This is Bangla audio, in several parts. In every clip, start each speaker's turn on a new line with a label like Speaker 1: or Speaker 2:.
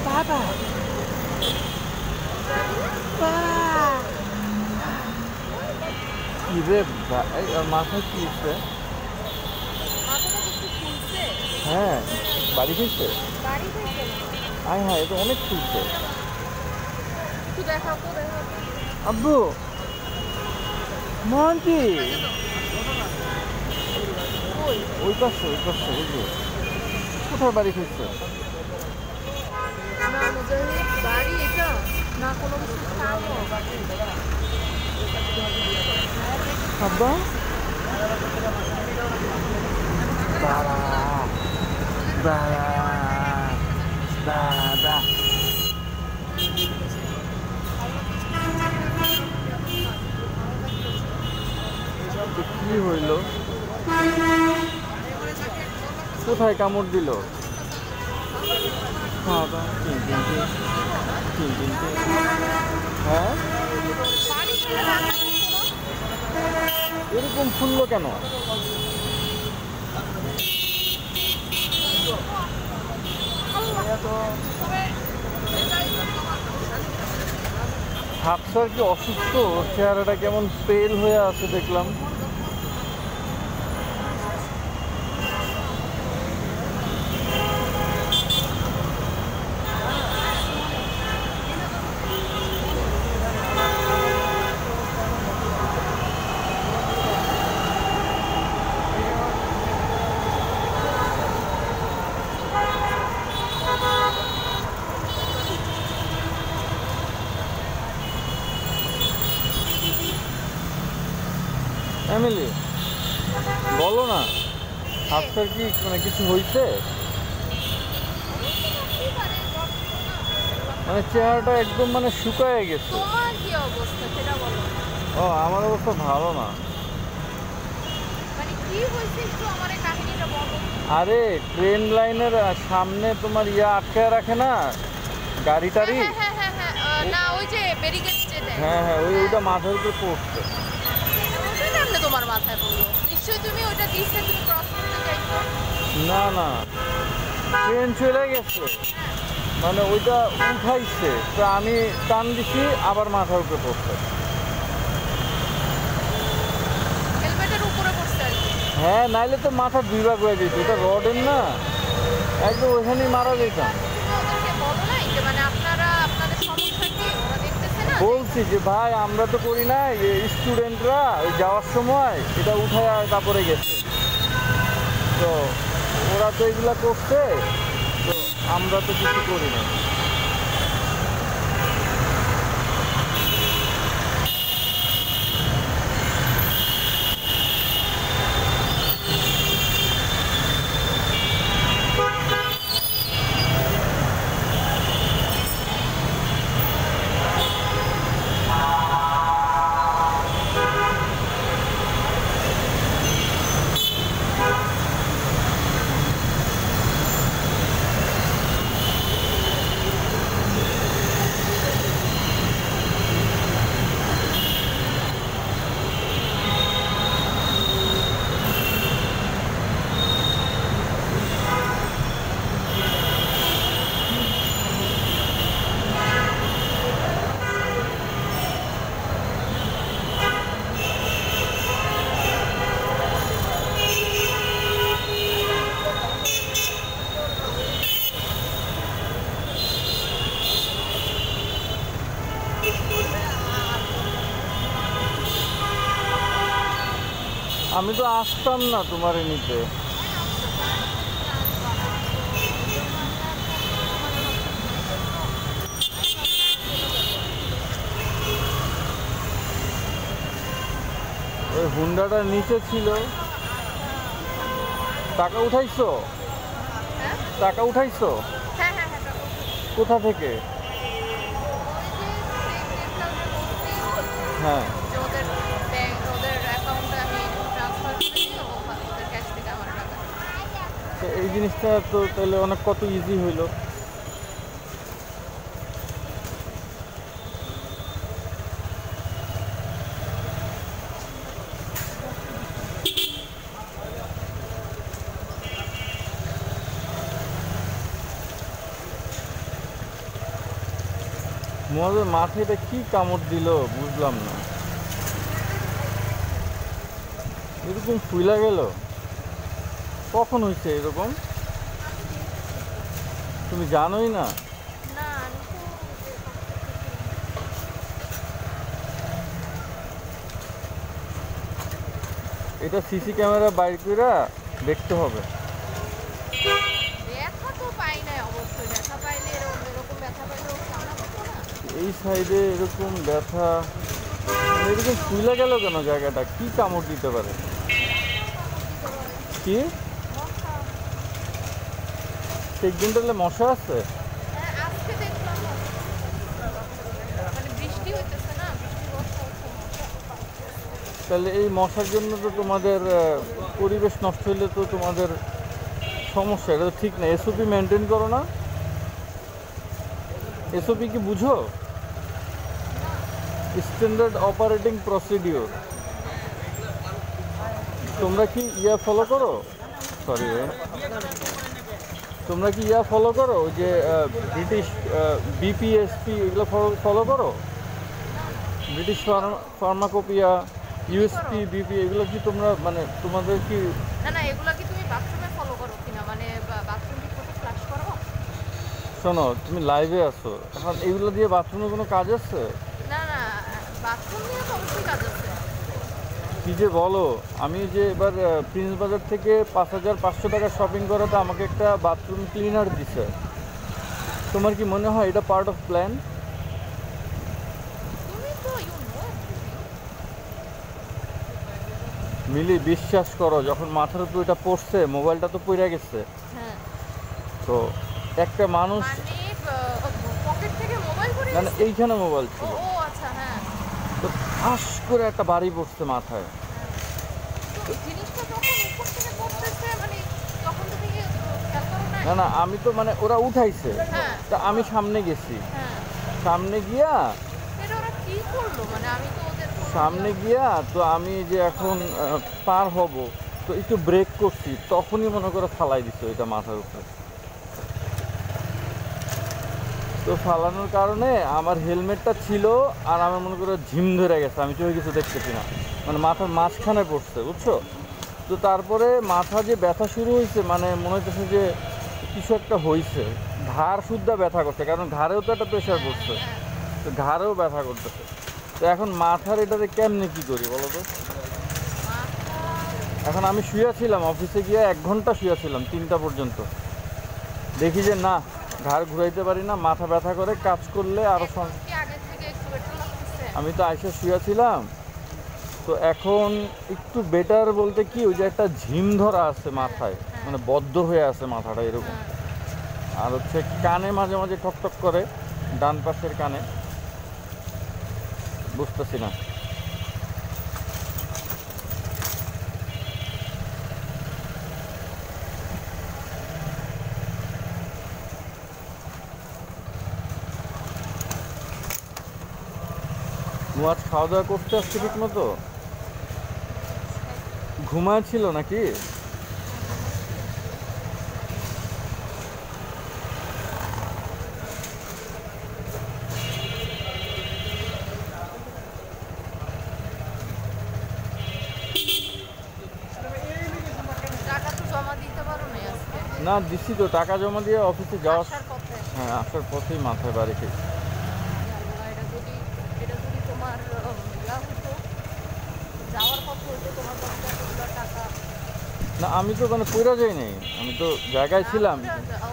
Speaker 1: বাবা কি রে মাথায় কি হচ্ছে? হ্যাঁ বাড়ি ফিরছে। আয় হ্যাঁ এটা অনেক খুলছে। আব্বু মহান্তি ওই পাশে ওই যে কোথায় বাড়ি ফিরছে? আব্বা দাদা দাদা দাদা কি হইল? কোথায় কামড় দিল? হ্যাঁ এরকম ফুললো কেন? হাফসার কি অসুস্থ? চেহারাটা কেমন পেল হয়ে আছে দেখলাম। ফ্যামিলি বলো না, হাফসার কি মানে কিছু হয়েছে? মানে চেহারাটা একদম মানে শুকায় গেছে।
Speaker 2: তোমার কি অবস্থা সেটা বলো।
Speaker 1: ও আমার অবস্থা ভালো না।
Speaker 2: মানে কি হয়েছে একটু আমারে কাহিনীটা বলো।
Speaker 1: আরে ট্রেন লাইনের সামনে তোমার ইয়া আটকায় রাখে না গাড়ি টাড়ি?
Speaker 2: হ্যাঁ না ওই যে ব্যারিকেড যেটা।
Speaker 1: হ্যাঁ ওইটা মাথার উপর পড়ছে।
Speaker 2: ওটা কেমনে তোমার মাথায় পড়লো? নিশ্চয়ই তুমি ওইটা দিচ্ছে, তুমি ক্রস করতে চাইছো।
Speaker 1: না ট্রেন চলে গেছে, মানে ওইটা উঠাইছে তো আমি টান দিছি আবার মাথার উপরে পড়ছে।
Speaker 2: হেলমেটের উপরে পড়ছে আর কি।
Speaker 1: হ্যাঁ নাইলে তো মাথা দুই ভাগ হয়ে যেত, এটা রডের না, একদম ওইখানেই মারা যেতাম।
Speaker 2: ওদেরকে বলো নাই যে মানে আপনাদের সমস্যা কি ওরা দেখতেছে না?
Speaker 1: বলছি যে ভাই আমরা তো করি না, স্টুডেন্টরা ওই যাওয়ার সময় এটা উঠায় তারপরে গেছে, তো ওরা তো এগুলা করছে, তো আমরা তো কিছু করি না। আমি তো আসতাম না তোমারে নিতে। ওই হুন্ডাটার নিচে ছিল। টাকা উঠাইছো? টাকা উঠাইছো?
Speaker 2: হ্যাঁ
Speaker 1: কোথা থেকে? হ্যাঁ
Speaker 2: ওদের অ্যাকাউন্টে আমি ট্রান্সফার করে দিই, ওদের ক্যাশ থেকে আমার টাকা।
Speaker 1: তো এই জিনিসটা তো তাহলে অনেক কত ইজি হইলো। মুয়াজের মাঠে এটা কি কামড় দিল বুঝলাম না, এরকম ফুইলা গেল কখন হয়েছে এরকম? তুমি জানোই না?
Speaker 2: না আমি তো
Speaker 1: এটা সিসি ক্যামেরা বাইর করে দেখতে হবে।
Speaker 2: ব্যথা তো পাই নাই, অবশ্যই ব্যথা পাইলে এরকম এরকম ব্যথা পাইলে ও কান্না করতো না।
Speaker 1: এই সাইডে এরকম ব্যথা, মানে এরকম ফুইলা গেল কেন জায়গাটা? কি কামড় দিতে পারে? কি
Speaker 2: মশা।
Speaker 1: চেক ডেন্টালে মশা আছে?
Speaker 2: হ্যাঁ আজকে দেখলাম মানে বৃষ্টি হইতেছে না, বৃষ্টি বর্ষা হচ্ছে মশা।
Speaker 1: তাহলে এই মশার জন্য তো তোমাদের পরিবেশ নষ্ট হইলে তো তোমাদের সমস্যা, এটা তো ঠিক না। এসওপি মেনটেন করো না? এসওপি কি বুঝো? Standard operating procedure. তোমরা কি ইয়া ফলো করো? সরি, তোমরা কি ইয়া ফলো করো যে ব্রিটিশ বিপিএসপি এগুলো ফলো করো? ব্রিটিশ ফার্মাকোপিয়া, ইউএসপি, বিপি এগুলো কি তোমরা মানে তোমাদের কি?
Speaker 2: না না, এগুলা কি তুমি বাথরুমে ফলো করো কিনা, মানে বাথরুম কি প্রতি ফ্লাশ করো?
Speaker 1: শোনো, তুমি লাইভে আছো এখন, এগুলো দিয়ে বাথরুমে কোনো কাজ আছে?
Speaker 2: না না, বাথরুম নিয়ে তো অবশ্যই কাজ আছে।
Speaker 1: কি যে বলো! আমি যে এবার প্রিন্স বাজার থেকে 5500 টাকা শপিং করাতে আমাকে একটা বাথরুম ক্লিনার দিছে। তোমার কি মনে হয় এটা পার্ট অফ প্ল্যান?
Speaker 2: তুমি তো
Speaker 1: মিলি, বিশ্বাস করো, যখন মাথার উপর এটা পড়ছে, মোবাইলটা তো পড়ে গেছে,
Speaker 2: হ্যাঁ
Speaker 1: তো একটা মানুষ
Speaker 2: মানে পকেট থেকে মোবাইল পড়ে
Speaker 1: মানে
Speaker 2: গেছে?
Speaker 1: এইখানে মোবাইল
Speaker 2: ও
Speaker 1: ছিল,
Speaker 2: ও আচ্ছা, হ্যাঁ।
Speaker 1: তো ঠাস করে একটা বাড়ি পড়ছে মাথায়।
Speaker 2: তো জিনিসটা যখন উপর থেকে পড়তেছে মানে তখন তুমি কি খেয়াল করো না?
Speaker 1: না না, আমি তো মানে ওরা উঠাইছে,
Speaker 2: হ্যাঁ
Speaker 1: তা আমি সামনে গেছি,
Speaker 2: হ্যাঁ।
Speaker 1: সামনে গিয়া
Speaker 2: এটা ওরা কি করলো, মানে আমি তো ওদের
Speaker 1: সামনে গিয়া তো আমি যে এখন পার হব, তো একটু ব্রেক করছি, তখনই মনে করে ফালাই দিচ্ছে ওইটা মাথার উপরে। তো ফালানোর কারণে আমার হেলমেটটা ছিল, আর আমার মনে করে ঝিম ধরে গেছে, আমি চোখে কিছু দেখতেছি না, মানে মাথার মাঝখানে পড়ছে, বুঝছো? তো তারপরে মাথা যে ব্যথা শুরু হয়েছে, মানে মনে হচ্ছে যে কিছু একটা হয়েছে, ঘাড় শুদ্ধা ব্যথা করছে, কারণ ঘাড়েও তো একটা প্রেশার পড়ছে, তো ঘাড়েও ব্যথা করতেছে। তো এখন মাথার এটাতে কেমনে কি করি বলো তো? এখন আমি শুয়েছিলাম, অফিসে গিয়ে 1 ঘন্টা শুয়েছিলাম 3টা পর্যন্ত, দেখি যে না, ঘাড় ঘুরাইতে পারি না, মাথা ব্যথা করে, কাজ করলে আরও
Speaker 2: কি আগে থেকে একটু বেটার লাগতেছে?
Speaker 1: আমি তো আইসা শুয়েছিলাম, তো এখন একটু বেটার বলতে কি, ওই যে একটা ঝিম ধরা আছে মাথায়, মানে বদ্ধ হয়ে আছে মাথাটা এরকম, আর হচ্ছে কানে মাঝে মাঝে ঠকঠক করে, ডান পাশের কানে, বুঝতেছি না। মুয়াজ খাওয়া দাওয়া করতে আসছে ঠিক মতো? ঘুমাচ্ছিল নাকি?
Speaker 2: টাকা তো জমা দিতে পারো না আজকে?
Speaker 1: না, দিছি তো, টাকা জমা দিয়ে অফিসে যাওয়া।
Speaker 2: আসার পথে?
Speaker 1: হ্যাঁ, আসার পথেই মাথায় বাড়ি খেয়েছি।
Speaker 2: আল্লাহ, এটা যদি তোমার ইয়া হতো, যাওয়ার পথে হতো, তোমার কাছে এতগুলো টাকা।
Speaker 1: না, আমি তো মানে পইরা যাই নাই, আমি তো জায়গায় ছিলাম,
Speaker 2: যাও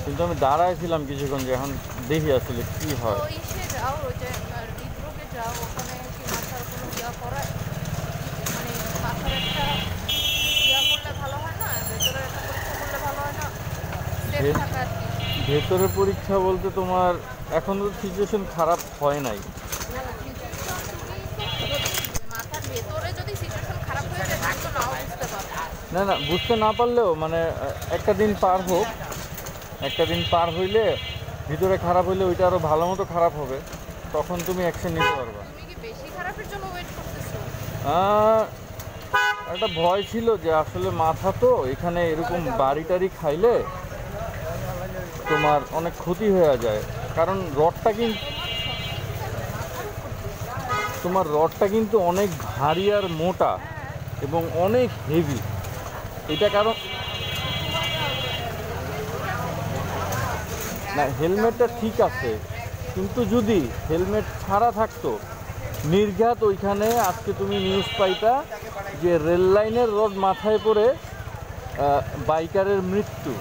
Speaker 2: কিন্তু
Speaker 1: কিন্তু আমি দাঁড়ায় ছিলাম কিছুক্ষণ, যে এখন দেখি আসলে কি হয়।
Speaker 2: তো ইসে যাও, ওই যে হৃদরোগে যাও, ওখানে কি মাথার কোনো ইয়া করায়, মানে মাথার একটা ইয়া করলে ভালো হয় না, ভেতরে একটা পরীক্ষা করলে ভালো হয় না, সেফ
Speaker 1: ভে-
Speaker 2: থাকা আর কি।
Speaker 1: ভেতরে পরীক্ষা বলতে তোমার এখন তো সিচুয়েশন খারাপ হয় নাই।
Speaker 2: না না, situation তুমি তো যদি মাথার ভেতরে যদি সিচুয়েশন খারাপ হয়ে যায় তুমি তো নাও বুঝতে পারো।
Speaker 1: না না, বুঝতে না পারলেও মানে একটা দিন পার হোক, একটা দিন পার হইলে ভিতরে খারাপ হইলে ওইটা আরও ভালো মতো খারাপ হবে, তখন তুমি অ্যাকশন নিতে পারবা।
Speaker 2: তুমি কি বেশি খারাপের জন্য ওয়েট করতেছো?
Speaker 1: একটা ভয় ছিল যে আসলে মাথা তো এখানে এরকম বাড়ি টাড়ি খাইলে তোমার অনেক ক্ষতি হয়ে যায়, কারণ রডটা কিন্তু তোমার রডটা কিন্তু অনেক ভারী আর মোটা এবং অনেক হেভি। এটা কারণ না, হেলমেটটা ঠিক আছে, কিন্তু যদি হেলমেট ছাড়া থাকতো নির্ঘাত ওইখানে আজকে তুমি নিউজ পাইতা যে রেল লাইনের রড মাথায় পড়ে বাইকারের মৃত্যু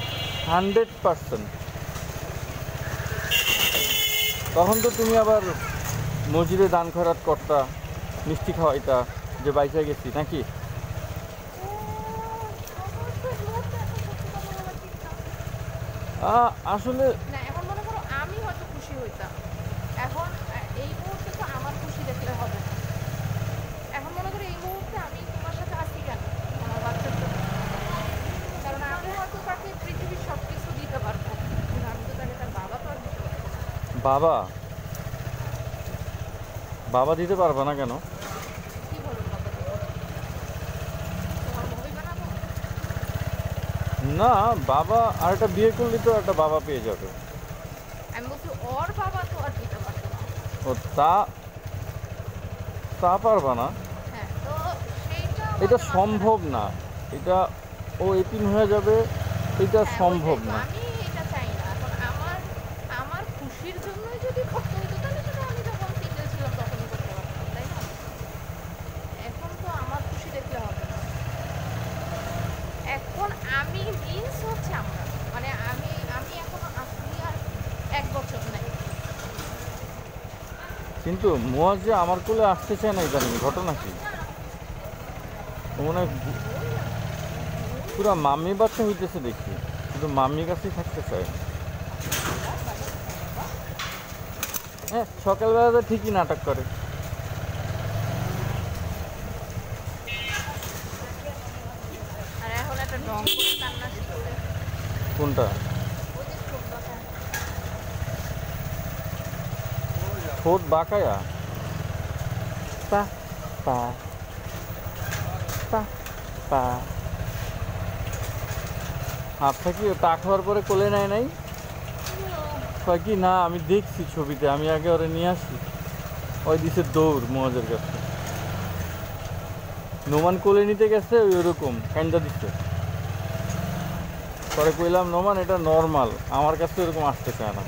Speaker 1: 100%। তখন তো তুমি আবার মসজিদে দান খয়রাত করতা, মিষ্টি খাওয়াইতা যে বাইচা গেছি নাকি। আসলে
Speaker 2: না, এখন মনে করো আমি হয়তো খুশি হইতাম, এখন এই মুহূর্তে তো আমার খুশি দেখলে হবে না। এখন মনে করো এই মুহূর্তে আমি তোমার সাথে আসি কেন, আমার বাচ্চার জন্য, কারণ আমি হয়তো তাকে পৃথিবীর সব কিছু দিতে পারবো, কিন্তু আমি তো তাকে তার বাবা তো আর দিতে পারবো না।
Speaker 1: বাবা বাবা দিতে পারবে না কেন?
Speaker 2: কি বলো বাবা দিব? তোমার বই বানাবো?
Speaker 1: না, বাবা আর একটা বিয়ে করলে তো একটা বাবা পেয়ে যাবে।
Speaker 2: আমি বলছি ওর বাবা তো আর দিতে পারবো না।
Speaker 1: ও তা তা পারবা না,
Speaker 2: হ্যাঁ, তো সেইটা
Speaker 1: এটা
Speaker 2: আমাকে
Speaker 1: সম্ভব না। এটা ও এতিম হয়ে যাবে, এটা
Speaker 2: হ্যাঁ,
Speaker 1: সম্ভব
Speaker 2: ওইটাই তো,
Speaker 1: না।
Speaker 2: আমি এটা চাই না। এখন আমার আমার খুশির জন্যই যদি করতে হতো তাহলে সেটা আমি যখন সিঙ্গেল ছিলাম তখনই করতে পারতাম, তাই না? এখন তো আমার খুশি দেখলে হবে না। এখন আমি মিন্স হচ্ছে আমরা, মানে আমি আমি এখনো আসলে আর 1 বছর নাই।
Speaker 1: কিন্তু মুয়াজ যে আমার কোলে আসতে চায় না, ইদানিং ঘটনা কি? ও মনে হয় পুরা মাম্মি বাচ্চা হইতেছে দেখি, কিন্তু মাম্মির কাছেই থাকতে চায়। হ্যাঁ, সকালবেলা তো ঠিকই নাটক করে।
Speaker 2: আর এখন একটা ঢং করে কান্না শুরু।
Speaker 1: কোনটা?
Speaker 2: ওই যে ছোট কথা।
Speaker 1: ঠোঁট বাঁকায়া পা পা পা পা আচ্ছা, কি তা খাওয়ার পরে কোলে নেয় নাই? কয় কি না, আমি দেখছি ছবিতে, আমি আগে ওরে নিয়ে আসি। ওই দিছে দৌড় মহাজের কাছে, নোমান কোলে নিতে গেছে, ওই ওরকম কান্দা দিচ্ছে। পরে কইলাম নোমান এটা নর্মাল, আমার কাছে এরকম আসতে চায় না।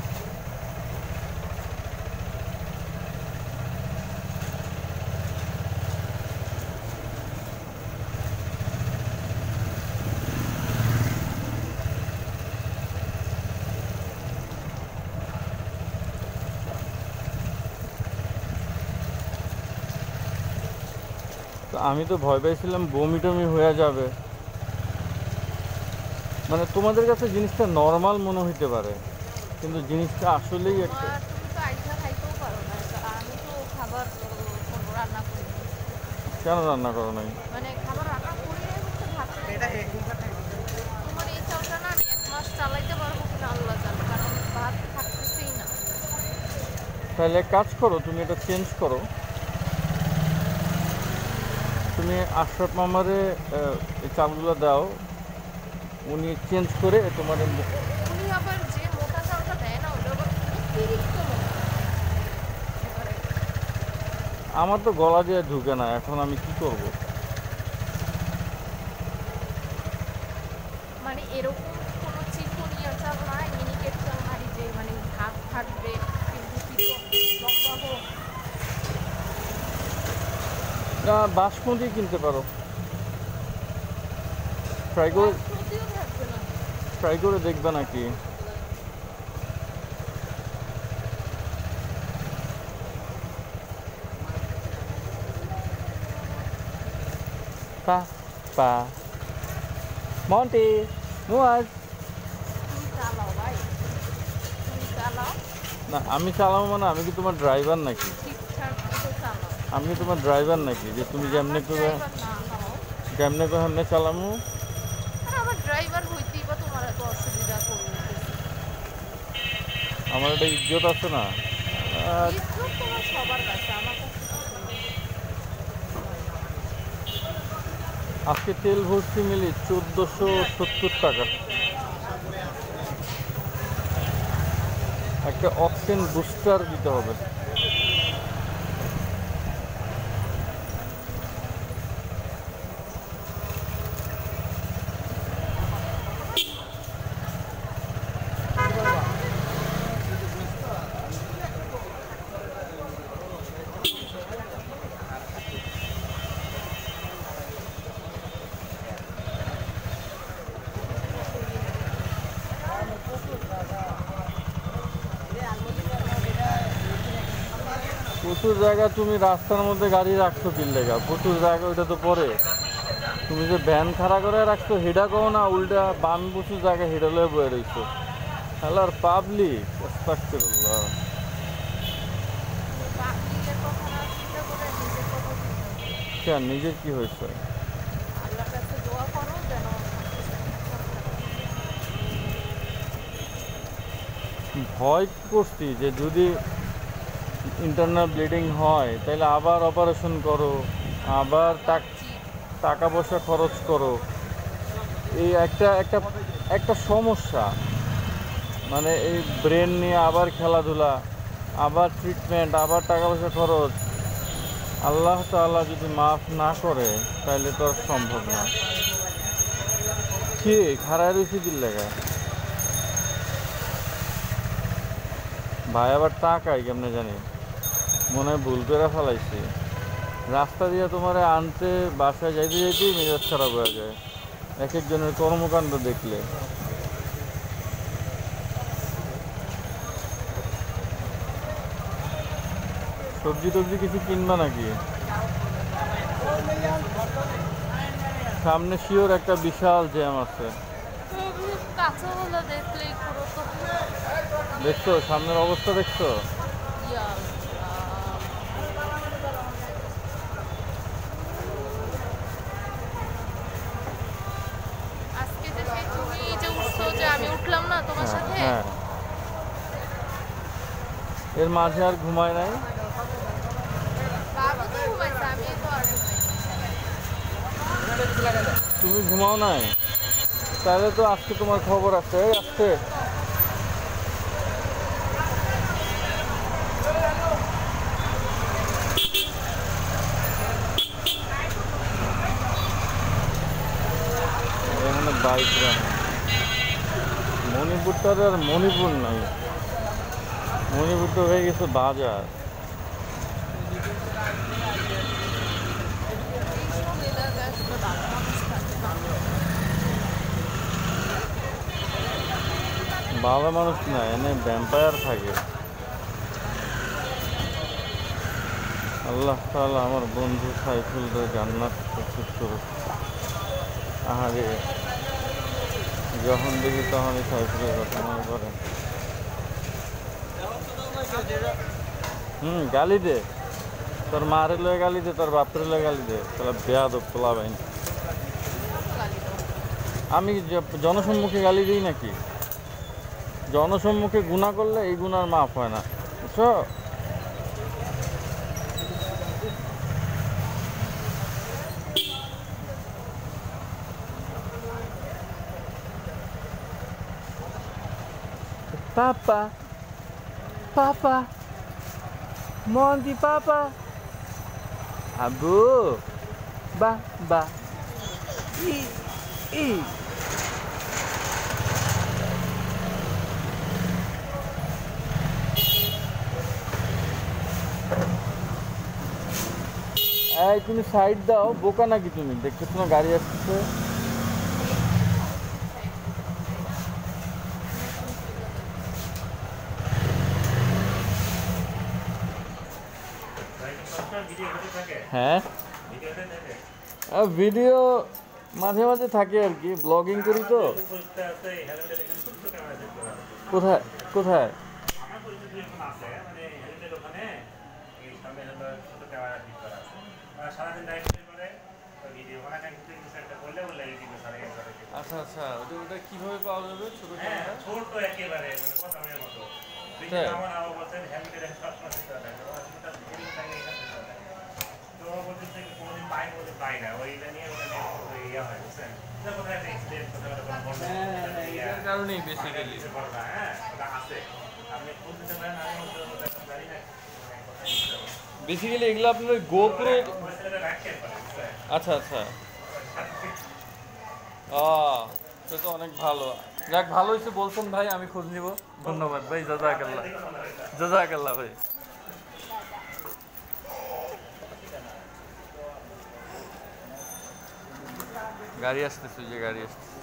Speaker 1: তো আমি তো ভয় পাইছিলাম বমি টমি হয়ে যাবে, মানে তোমাদের কাছে জিনিসটা নর্মাল মনে হইতে পারে, কিন্তু জিনিসটা আসলেই একটা।
Speaker 2: তোমার তুমি তো আইসা খাইতেও পারো না, তো আমি তো খাবার কোনো রান্না করি না।
Speaker 1: কেন রান্না করো নাই?
Speaker 2: মানে খাবার রান্না করি না বলতে ভাত খাই। তোমার এই চালটা না আমি 1 মাস চালাইতে পারবো কিনা আল্লাহ জানে, কারণ ভাত থাকতেছেই না।
Speaker 1: তাহলে এক কাজ করো, তুমি এটা চেঞ্জ করো। তুমি আশরাফ মামারে এই চালগুলো দাও, উনি চেঞ্জ করে তোমার।
Speaker 2: উনি আবার যে মোটা চালটা দেয় না ওটা আবার অতিরিক্ত মোটা। এবারে
Speaker 1: আমার তো গলা দিয়ে ঢুকে না, এখন আমি কি করব?
Speaker 2: মানে এরকম কোনো চিকনিয়া চাল নাই, মিনিকেট চাল নাই যে মানে ভাত থাকবে কিন্তু পিঠো লম্বা হোক।
Speaker 1: বাসমতি কিনতে পারো, ট্রাই করে
Speaker 2: বাসমতিও থাকবে না।
Speaker 1: ট্রাই করে দেখবে নাকি। পা পা মন্টি মুয়াজ।
Speaker 2: তুমি চালাও ভাই, তুমি চালাও
Speaker 1: না, আমি চালাবো মানে আমি কি তোমার ড্রাইভার নাকি?
Speaker 2: ঠিকঠাক মতো চালাও।
Speaker 1: আমি কি তোমার ড্রাইভার নাকি যে তুমি যেমনে করে
Speaker 2: ড্রাইভার না হও,
Speaker 1: কেমনে করে হেমনে চালামু?
Speaker 2: আর আমার ড্রাইভার হইতেই বা তোমার এত অসুবিধা করবে?
Speaker 1: আমার একটা ইজ্জত আছে না।
Speaker 2: ইজ্জত তোমার সবার কাছে, আমার কাছে তো নেই।
Speaker 1: আজকে তেল ভর্তি মিলি 1470 টাকা। একটা অকটেন বুস্টার দিতে হবে। প্রচুর জায়গা তুমি রাস্তার মধ্যে গাড়ি রাখছো কি লেগা? প্রচুর জায়গা, ওইটা তো পরে তুমি যে ভ্যান খাড়া করে রাখছো হেডা কও না, উল্টা বান প্রচুর জায়গা হেডা লয়ে বয়ে রইছো। হ্যালার পাবলিক আস্তাগফিরুল্লাহ।
Speaker 2: পাবলিকের কথা না চিন্তা করে নিজের কথা চিন্তা করো।
Speaker 1: কেন, নিজের কি হয়েছে?
Speaker 2: আল্লাহর কাছে দোয়া করো যেন
Speaker 1: ভয় করছি যে যদি ইন্টারনাল ব্লিডিং হয় তাহলে আবার অপারেশন করো, আবার টাকা পয়সা খরচ করো। এই একটা একটা একটা সমস্যা, মানে এই ব্রেন নিয়ে আবার খেলাধুলা, আবার ট্রিটমেন্ট, আবার টাকা পয়সা খরচ। আল্লাহ তাআলা যদি মাফ না করে তাহলে তো আর সম্ভব না। কি খারাপ রয়েছে কি লেগা? ভাই আবার টাকাই কেমনে জানি, মনে হয় ভুল করে ফেলাইছি। রাস্তা দিয়ে তোমার আনতে বাসায় যাইতে যাইতেই মেজাজ খারাপ হয়ে যায় এক একজনের কর্মকাণ্ড দেখলে। সবজি টবজি কিছু কিনবা নাকি? সামনে শিওর একটা বিশাল জ্যাম আছে।
Speaker 2: কাঁচাগুলো দেখলেই পুরো তো
Speaker 1: দেখছো সামনের অবস্থা, দেখছো?
Speaker 2: ইয়া আজকে যে সেই তুমি যে উঠছো, যে আমি উঠলাম না তোমার সাথে,
Speaker 1: হ্যাঁ, এর মাঝে আর ঘুমায় নাই?
Speaker 2: বাবু তো ঘুমাইছে, আমি তো আর ঘুমাইনি।
Speaker 1: তুমি ঘুমাও নাই? তাহলে তো আজকে তোমার খবর আছে। আজকে এখানে বাইকরা, মণিপুরটার আর মণিপুর নাই, মণিপুর তো হয়ে গেছে বাজার।
Speaker 2: এইসব এলাকায় আসলে ভালো মানুষ থাকে না।
Speaker 1: ভালো মানুষ না, এনে ভ্যাম্পায়ার থাকে। আল্লাহ তাআলা আমার বন্ধু সাইফুলদের জান্নাত নসিব করুক। আহারে, যখন দেখি তখনই সাইফুলের কথা মনে পড়ে। গালি দে, তোর মারে লয়ে গালি দে, তোর বাপরে লয়ে গালি দে, তাহলে বেয়াদব পোলা বাইন। আমি জনসম্মুখে গালি দিই নাকি? জনসম্মুখে গুনাহ করলে এই গুনার মাফ হয় না, বুঝছো? Papa, Papa, Monty, Papa, Abu, Ba, Ba, I. এই তুমি সাইড দাও, বোকা নাকি তুমি? দেখতেছো না গাড়ি আসছে। হ্যাঁ, ভিডিও মাঝে মাঝে থাকে আর কি, ব্লগিং করি তো। কোথায় কোথায়? আচ্ছা আচ্ছা, ওটা কিভাবে পাওয়া যাবে? ছোট ক্যামেরা, ছোট একেবারে মানে বোতামের মতো। আমার আবার বলছেন হেলমেটের তো বলতেছে কোনদিন পাই না, ওইটা নিয়ে ইয়া হয়, বুঝছেন? কোথায় একটা এক্সিডেন্ট, কোথাও এর কারণেই বেসিক্যালি হ্যাঁ ওটা আছে। আপনি কোন দিতে পারেন, আমি জানি না বেসিক্যালি এগুলো আপনার গোপ্রো। আচ্ছা আচ্ছা, সে তো অনেক ভালো। যাক, ভালো হয়েছে বলছেন ভাই, আমি খোঁজ নিব। ধন্যবাদ ভাই, জাযাকাল্লাহ, জাযাকাল্লাহ ভাই। গাড়ি আসতেছে, যে গাড়ি আসতেছে।